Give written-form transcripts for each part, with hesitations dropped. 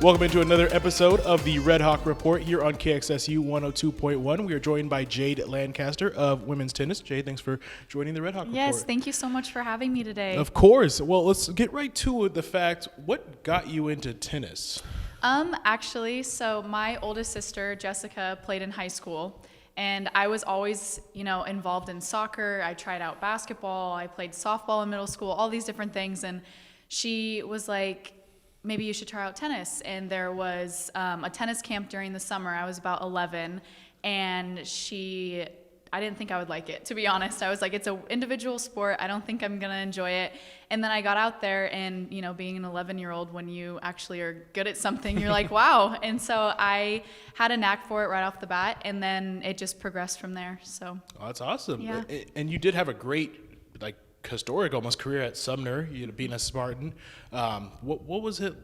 Welcome into another episode of the Redhawk Report here on KXSU 102.1. We are joined by Jade Lancaster of women's tennis. Jade, thanks for joining the Redhawk Report. Yes, thank you so much for having me today. Of course. Well, let's get right to the fact, what got you into tennis? Actually, so my oldest sister, Jessica, played in high school. And I was always, involved in soccer. I tried out basketball. I played softball in middle school, all these different things. And she was like, maybe you should try out tennis. And there was a tennis camp during the summer. I was about 11. And I didn't think I would like it, to be honest. I was like, it's an individual sport. I don't think I'm going to enjoy it. And then I got out there and, being an 11-year-old, when you actually are good at something, you're like, wow. And so I had a knack for it right off the bat, and then it just progressed from there. So Oh, that's awesome. Yeah. And you did have a great, historic almost career at Sumner, being a Spartan. What was it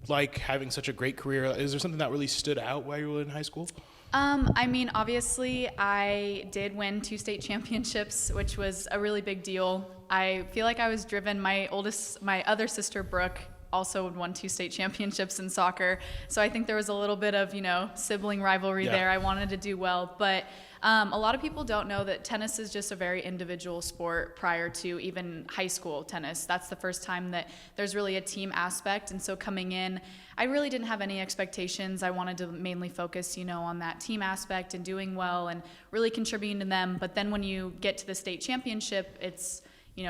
like having such a great career? Is there something that really stood out while you were in high school? Obviously, I did win 2 state championships, which was a really big deal. I feel like I was driven. My other sister, Brooke, also won 2 state championships in soccer. So I think there was a little bit of, sibling rivalry there. I wanted to do well. But a lot of people don't know that tennis is just a very individual sport prior to even high school tennis. That's the first time that there's really a team aspect. And so coming in, I really didn't have any expectations. I wanted to mainly focus, on that team aspect and doing well and really contributing to them. But then when you get to the state championship, it's,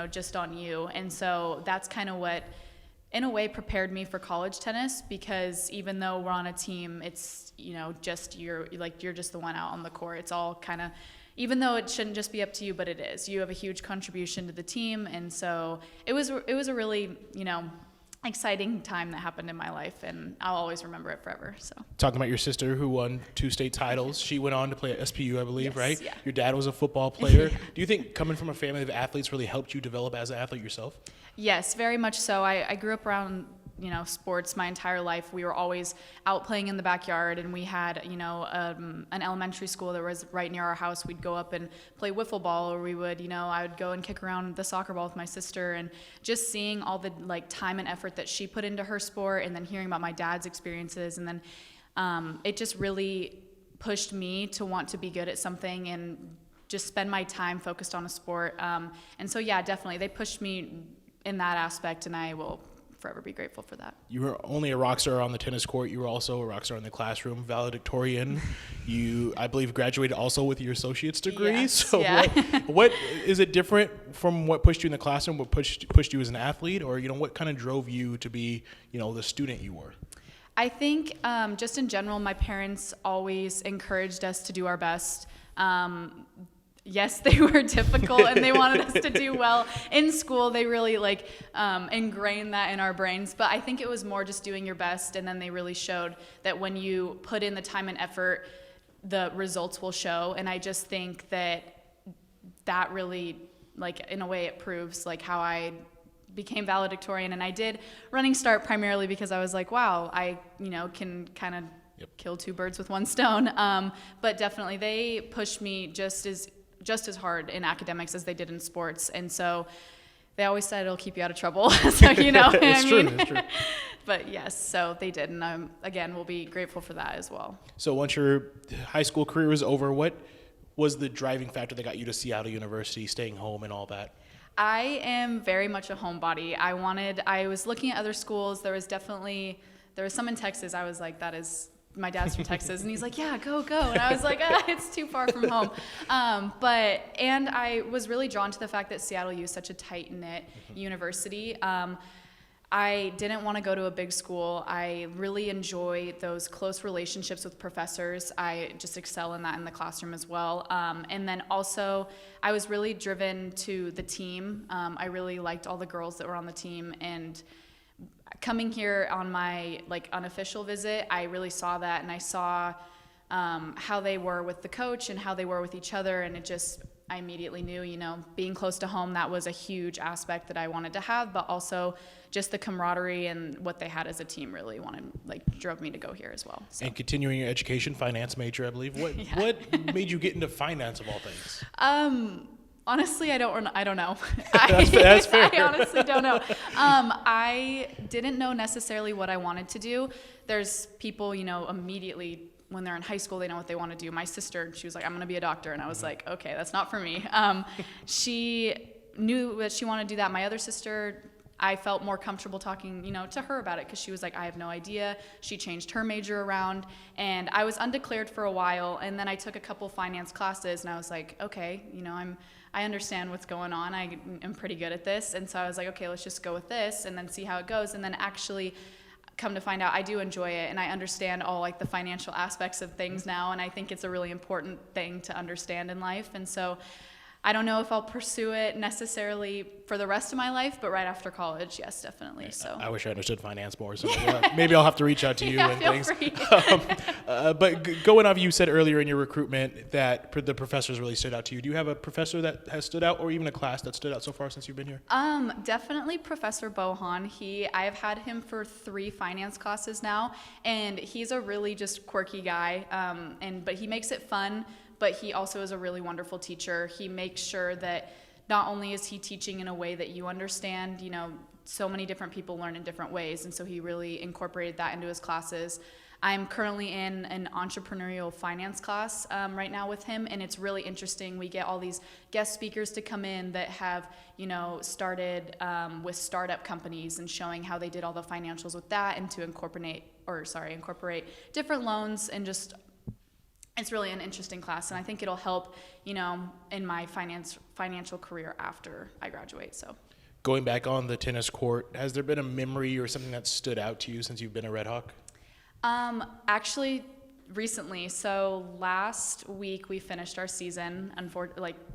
just on you. And so that's kind of what, in a way, prepared me for college tennis, because even though we're on a team, it's, just you're just the one out on the court. It's all kind of, even though it shouldn't just be up to you, but it is. You have a huge contribution to the team. And so it was a really, exciting time that happened in my life, and I'll always remember it forever. So Talking about your sister who won 2 state titles, she went on to play at SPU, I believe, Yes, right? yeah. Your dad was a football player. Do you think coming from a family of athletes really helped you develop as an athlete yourself? Yes, very much so. I grew up around, sports my entire life. We were always out playing in the backyard, and we had, an elementary school that was right near our house. We'd go up and play wiffle ball, or we would, I would go and kick around the soccer ball with my sister, and just seeing all the time and effort that she put into her sport, and then hearing about my dad's experiences, and then it just really pushed me to want to be good at something and just spend my time focused on a sport. And so, yeah, definitely, they pushed me in that aspect, and I will forever be grateful for that. You were only a rock star on the tennis court. You were also a rock star in the classroom, valedictorian. You, I believe, graduated also with your associate's degree. Yes, So yeah. what is it different from what pushed you in the classroom, what pushed you as an athlete, or, what kind of drove you to be, the student you were? I think just in general, my parents always encouraged us to do our best. Yes, they were difficult, and they wanted us to do well in school. They really ingrained that in our brains. But I think it was more just doing your best, and then they really showed that when you put in the time and effort, the results will show. And I just think that really, in a way, it proves how I became valedictorian. And I did running start primarily because I was like, wow, I can kind of kill 2 birds with 1 stone. But definitely they pushed me just as hard in academics as they did in sports. And so they always said it'll keep you out of trouble. So, It's true. It's true. But yes, so they did. And again, we'll be grateful for that as well. So once your high school career was over, what was the driving factor that got you to Seattle University, staying home and all that? I am very much a homebody. I was looking at other schools. There was some in Texas. I was like, my dad's from Texas, and he's like, yeah, go. And I was like, it's too far from home. And I was really drawn to the fact that Seattle U is such a tight-knit university. I didn't want to go to a big school. I really enjoy those close relationships with professors. I just excel in that in the classroom as well. And then also, I was really driven to the team. I really liked all the girls that were on the team, and coming here on my unofficial visit, I really saw that, and I saw how they were with the coach and how they were with each other, and I immediately knew, being close to home, that was a huge aspect that I wanted to have, but also just the camaraderie and what they had as a team really drove me to go here as well. So. And continuing your education, finance major, I believe. What made you get into finance of all things? Honestly, I don't know. That's fair. I honestly don't know. I didn't know necessarily what I wanted to do. There's people, immediately when they're in high school, they know what they want to do. My sister, she was like, I'm going to be a doctor. And I was like, okay, that's not for me. She knew that she wanted to do that. My other sister, I felt more comfortable talking, to her about it because she was like, I have no idea. She changed her major around, and I was undeclared for a while, and then I took a couple finance classes, and I was like, okay, I understand what's going on. I am pretty good at this, and so I was like, okay, let's just go with this and then see how it goes, and then actually come to find out I do enjoy it, and I understand all like the financial aspects of things now, and I think it's a really important thing to understand in life, and so I don't know if I'll pursue it necessarily for the rest of my life, but right after college, yes, definitely. So I wish I understood finance more, so maybe I'll have to reach out to you yeah, and feel things. free. But going off, you said earlier in your recruitment that the professors really stood out to you. Do you have a professor that has stood out, or even a class that stood out so far since you've been here? Definitely Professor Bohan. I have had him for 3 finance classes now, and he's a really just quirky guy, but he makes it fun. But he also is a really wonderful teacher. He makes sure that not only is he teaching in a way that you understand, so many different people learn in different ways, and so he really incorporated that into his classes. I'm currently in an entrepreneurial finance class right now with him, and it's really interesting. We get all these guest speakers to come in that have, started with startup companies and showing how they did all the financials with that, and to incorporate different loans, and just it's really an interesting class, and I think it'll help, in my financial career after I graduate. So, going back on the tennis court, has there been a memory or something that stood out to you since you've been a Redhawk? Actually, recently. So last week we finished our season,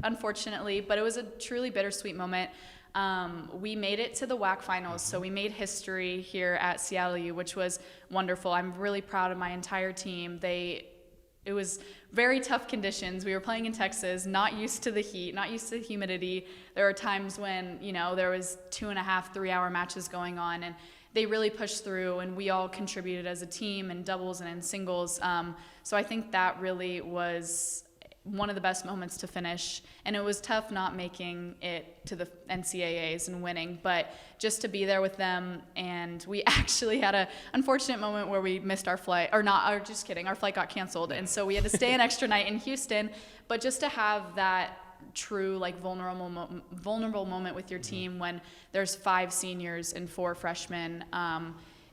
unfortunately, but it was a truly bittersweet moment. We made it to the WAC finals, so we made history here at Seattle U, which was wonderful. I'm really proud of my entire team. It was very tough conditions. We were playing in Texas, not used to the heat, not used to the humidity. There were times when, there was 2.5, 3-hour matches going on, and they really pushed through, and we all contributed as a team in doubles and in singles. So I think that really was one of the best moments to finish, and it was tough not making it to the NCAAs and winning, but just to be there with them. And we actually had an unfortunate moment where we missed our flight, just kidding, our flight got canceled, and so we had to stay an extra night in Houston. But just to have that true vulnerable moment with your team when there's 5 seniors and 4 freshmen,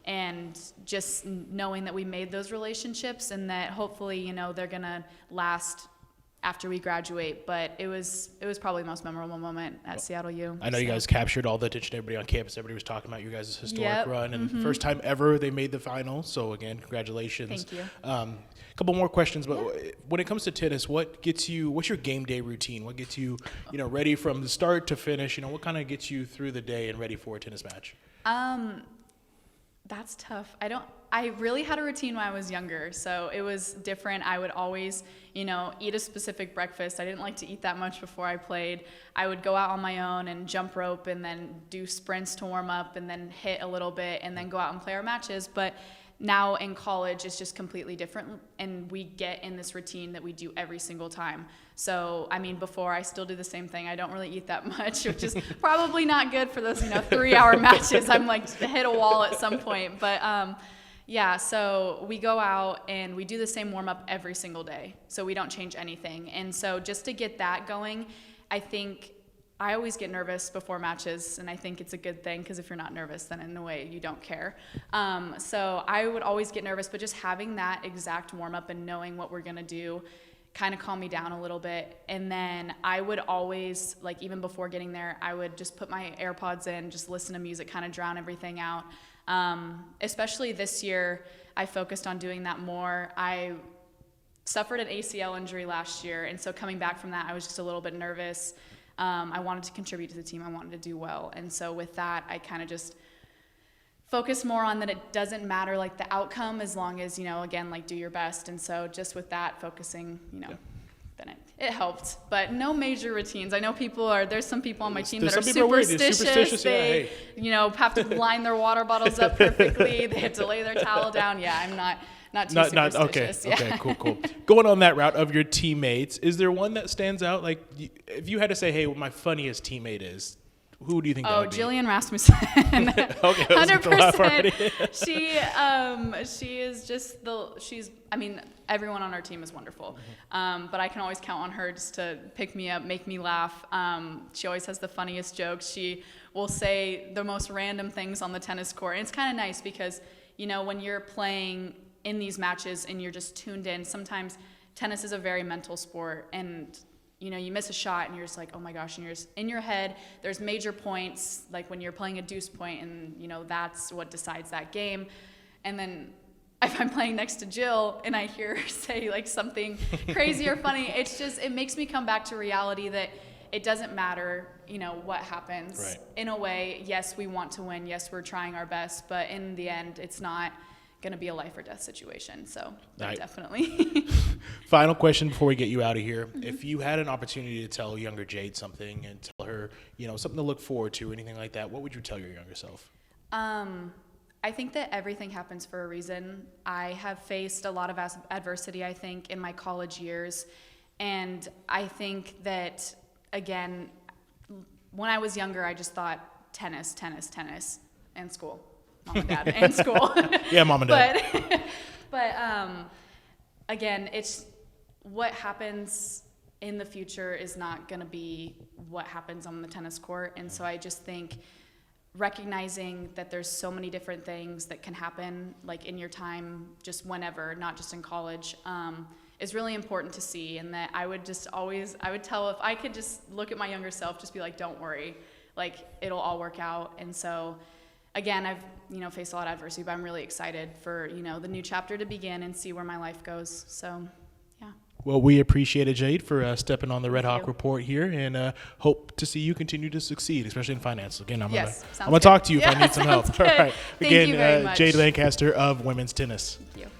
and just knowing that we made those relationships, and that hopefully they're gonna last after we graduate. But it was probably the most memorable moment at Seattle U. I know you guys captured all the attention, everybody on campus. Everybody was talking about you guys' historic run, and first time ever they made the final. So again, congratulations. Thank you. A couple more questions, but when it comes to tennis, what's your game day routine? What gets you, ready from the start to finish? What kind of gets you through the day and ready for a tennis match? That's tough. I really had a routine when I was younger, so it was different. I would always, eat a specific breakfast. I didn't like to eat that much before I played. I would go out on my own and jump rope, and then do sprints to warm up, and then hit a little bit, and then go out and play our matches. But now in college, it's just completely different, and we get in this routine that we do every single time. So, before I still do the same thing. I don't really eat that much, which is probably not good for those, 3-hour matches. I'm like hit a wall at some point. But so we go out and we do the same warm up every single day. So we don't change anything. And so just to get that going, I think I always get nervous before matches, and I think it's a good thing, because if you're not nervous, then in a way you don't care. So I would always get nervous, but just having that exact warm up and knowing what we're gonna do kind of calm me down a little bit. And then I would always, even before getting there, I would just put my AirPods in, just listen to music, kind of drown everything out. Especially this year, I focused on doing that more. I suffered an ACL injury last year, and so coming back from that, I was just a little bit nervous. I wanted to contribute to the team. I wanted to do well. And so with that, I kind of just focus more on that it doesn't matter the outcome, as long as, again, do your best. And so just with that, focusing, then it helped. But no major routines. I know there's some people on my team that are superstitious. They, have to line their water bottles up perfectly. They have to lay their towel down. Yeah, I'm not too Not okay. superstitious. Yeah. Okay, cool. Going on that route of your teammates, is there one that stands out? Like, if you had to say, hey, what my funniest teammate is, who do you think that would be? Jillian Rasmussen. Okay, let's get the laugh already. 100%. She is just I mean, everyone on our team is wonderful. But I can always count on her just to pick me up, make me laugh. She always has the funniest jokes. She will say the most random things on the tennis court. And it's kind of nice because, you know, when you're playing in these matches and you're just tuned in, sometimes tennis is a very mental sport, and you know, you miss a shot and you're just like, oh my gosh, and you're just in your head. There's major points, like when you're playing a deuce point, and you know, that's what decides that game. And then if I'm playing next to Jill and I hear her say like something crazy or funny, it makes me come back to reality that it doesn't matter, you know, what happens. Right. In a way, yes, we want to win. Yes, we're trying our best, but in the end, it's not going to be a life or death situation. So definitely. Final question before we get you out of here. If you had an opportunity to tell younger Jade something and tell her, you know, something to look forward to, anything like that, what would you tell your younger self? I think that everything happens for a reason. I have faced a lot of adversity, I think, in my college years. And I think that, again, when I was younger, I just thought tennis, and school. Mom and dad and school. Yeah, mom and dad. But again, it's what happens in the future is not going to be what happens on the tennis court. And so I just think recognizing that there's so many different things that can happen, like in your time, just whenever, not just in college, is really important to see. And that I would tell, if I could just look at my younger self, just be like, don't worry, like it'll all work out. And so again, I've, you know, faced a lot of adversity, but I'm really excited for, you know, the new chapter to begin and see where my life goes. So, yeah. Well, we appreciate it, Jade, for stepping on the Redhawk you. Report here, and hope to see you continue to succeed, especially in finance. Again, I'm gonna good. talk to you if Yeah, I need some help. sounds good. All right. Thank you very much. Jade Lancaster of women's tennis. Thank you.